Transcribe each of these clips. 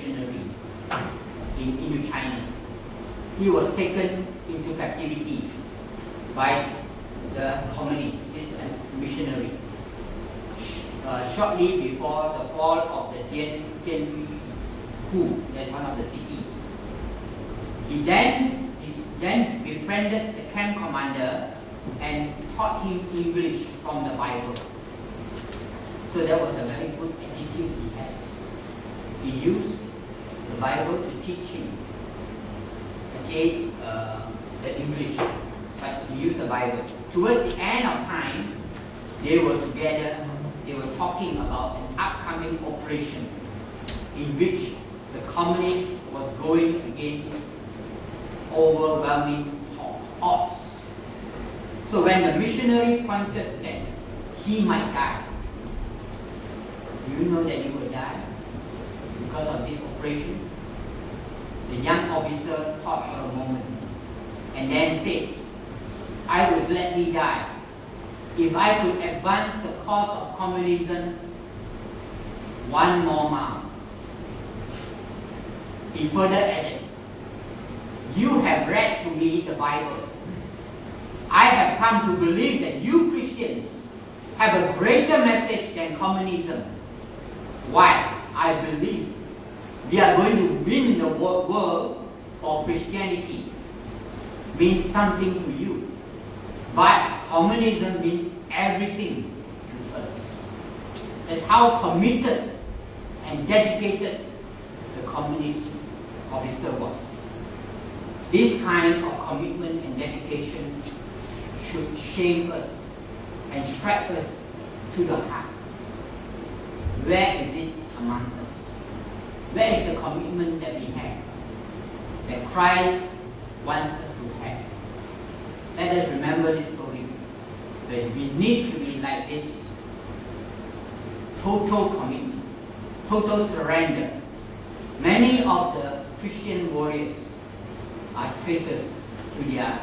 missionary in Indochina. He was taken into captivity by the communists, this missionary. Shortly before the fall of the Dien coup, that's one of the cities. He then befriended the camp commander and taught him English from the Bible. So that was a very good attitude he has. He used the Bible to teach him the English, but he used the Bible. Towards the end of time, they were together, they were talking about an upcoming operation in which the communists was going against overwhelming odds. So when the missionary pointed that he might die, do you know that he would die because of this operation? The young officer thought for a moment and then said, I would gladly die if I could advance the cause of communism one more mile. He further added, you have read to me the Bible. I have come to believe that you Christians have a greater message than communism. Why? I believe we are going to win the world for Christianity. Means something to you. But communism means everything to us. That's how committed and dedicated the communist officer was. This kind of commitment and dedication should shape us and strike us to the heart. Where is it among us? Where is the commitment that we have, that Christ wants us to have? Let us remember this story, that we need to be like this. Total commitment, total surrender. Many of the Christian warriors are traitors to their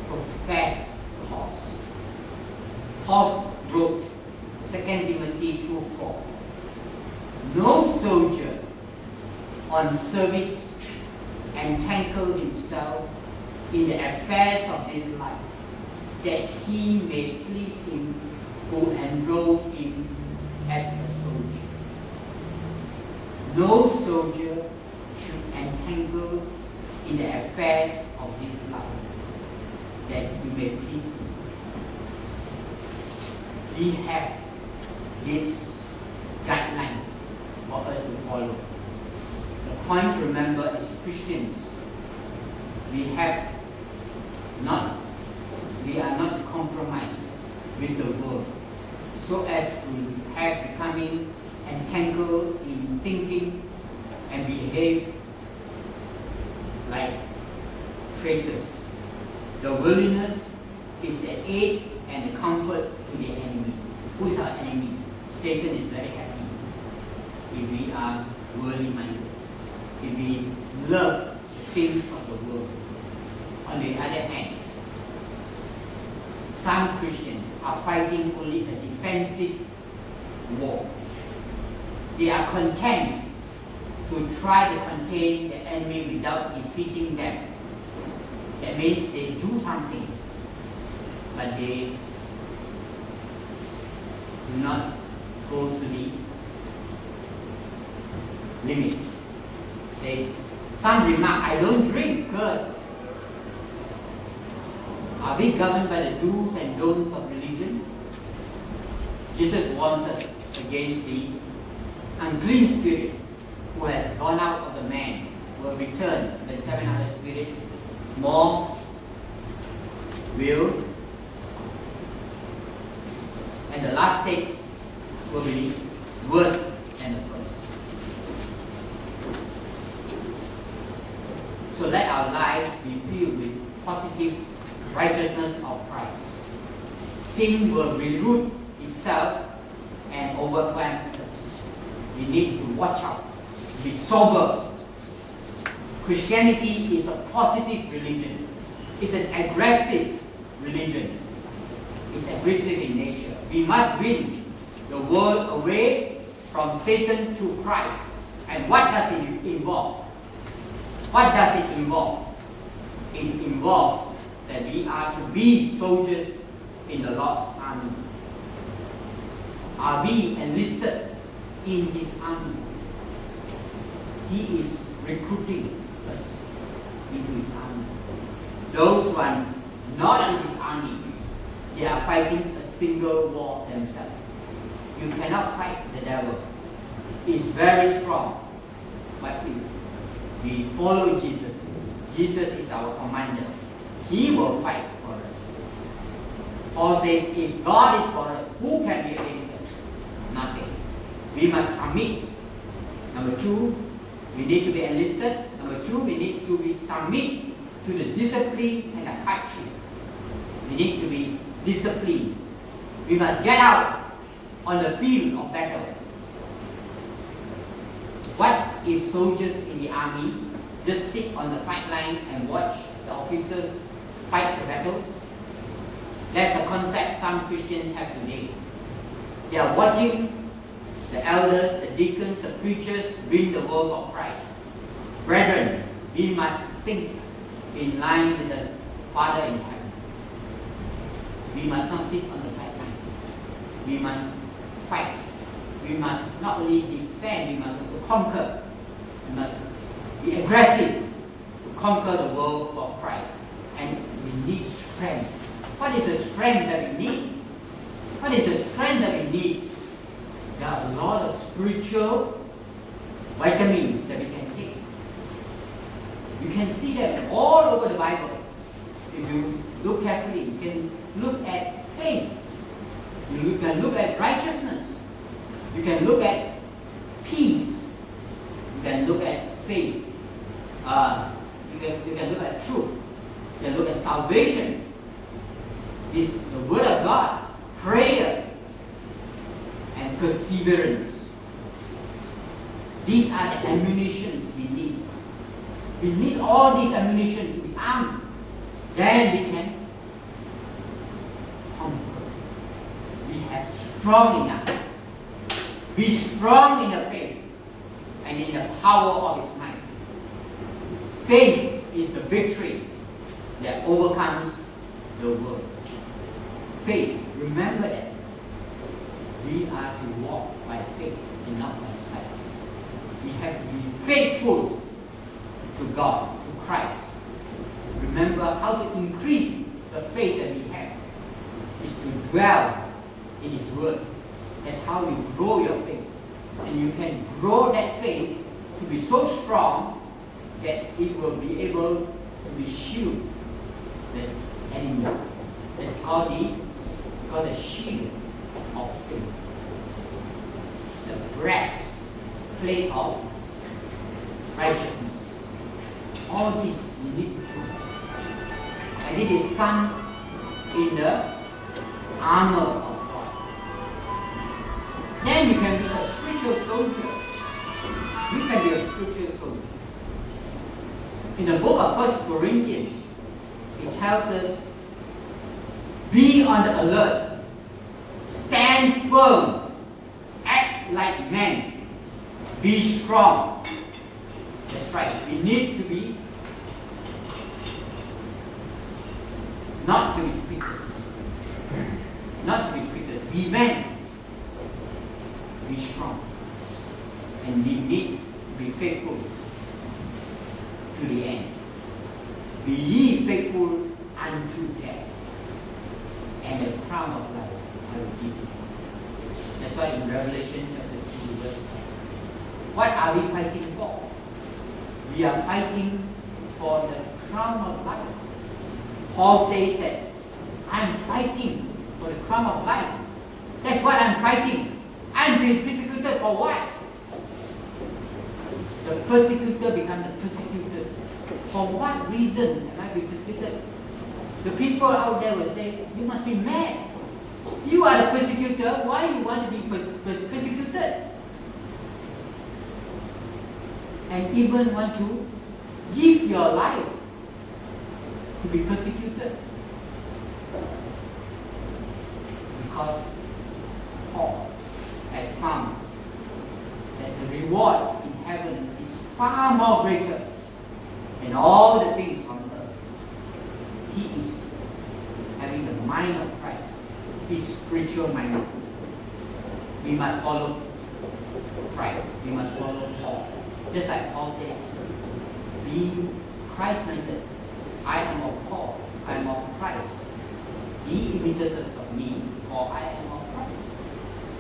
professed cause. Paul wrote 2 Timothy 2:4. No soldier on service entangle himself in the affairs of this life, that he may please him who enrolled him as a soldier. No soldier should entangle in the affairs of this life, that he may please him. We have this guideline for us to follow. The point to remember as Christians, we are not to compromise with the world so as to have becoming entangled in thinking and behave like traitors. The willingness is the aid and the comfort to the enemy. Who is our enemy? Satan is very happy if we are worldly minded, if we love the things of the world. On the other hand, some Christians are fighting only a defensive war. They are content to try to contain the enemy without defeating them. That means they do something, but they do not go to the limit. It says, some remark, I don't drink, curse. Are we governed by the do's and don'ts of religion? Jesus warns us against the unclean spirit who has gone out of the man, will return when 7 other spirits more will, and the last state will be worse than the first. So let our lives be filled with positive righteousness of Christ. Sin will reroot itself and overwhelm us. We need to watch out, be sober. Christianity is a positive religion. It's an aggressive religion. It's aggressive in nature. We must win the world away from Satan to Christ And what does it involve? What does it involve? It involves that we are to be soldiers in the Lord's army. Are we enlisted in His army? He is recruiting us into His army. Those who are not in His army, they are fighting a single war themselves. You cannot fight the devil. He is very strong. But if we follow Jesus, Jesus is our commander. He will fight for us. Paul says, if God is for us, who can be against us? Nothing. We must submit. Number 2, we need to be enlisted. Number 2, we need to be submit to the discipline and the hardship. We need to be disciplined. We must get out on the field of battle. What if soldiers in the army just sit on the sideline and watch the officers fight the battles? That's the concept some Christians have today. They are watching the elders, the deacons, the preachers doing the work of Christ. Brethren, we must think in line with the Father in heaven. We must not sit on the sideline. We must fight. We must not only defend, we must also conquer. We must be aggressive to conquer the world for Christ. And we need strength. What is the strength that we need? What is the strength that we need? There are a lot of spiritual vitamins that we can take. You can see them all over the Bible. If you look carefully, you can look at faith. You can look at righteousness. You can look at peace. You can look at faith. You can look at truth. You can look at salvation. This the Word of God, prayer, and perseverance. These are the ammunitions we need. We need all these ammunition to be armed. Then we can conquer. We have strong enough. Be strong in the faith and in the power of His might. Faith is the victory that overcomes the world. Faith, remember that. We are to walk by faith and not by sight. We have to be faithful to God, to Christ. Remember how to increase the faith that we have is to dwell in His Word. That's how you grow your faith. And you can grow that faith to be so strong that it will be able to be shield the enemy. That's called the shield of faith. The breastplate of righteousness. All these you need to do. And it is sung in the armor of God. Then you can be a spiritual soldier. You can be a spiritual soldier. In the book of 1 Corinthians, it tells us, be on the alert, stand firm, act like men, be strong. That's right, we need to be not to be quitters. Not to be quitters. Be men. Be strong. And we need to be faithful to the end. Be ye faithful unto death. And the crown of life I will give you. That's why in Revelation chapter 2 verse 10. What are we fighting for? We are fighting for the crown of life. Paul says that I'm fighting for the crown of life. That's what I'm fighting. I'm being persecuted for what? The persecutor becomes the persecuted. For what reason am I being persecuted? The people out there will say, you must be mad. You are the persecutor. Why you want to be persecuted? And even want to give your life to be persecuted. Because Paul has found that the reward in heaven things on earth. He is having the mind of Christ. He's spiritual minded. We must follow Christ. We must follow Paul. Just like Paul says, be Christ-minded. I am of Paul. I am of Christ. Be imitators of me, for I am of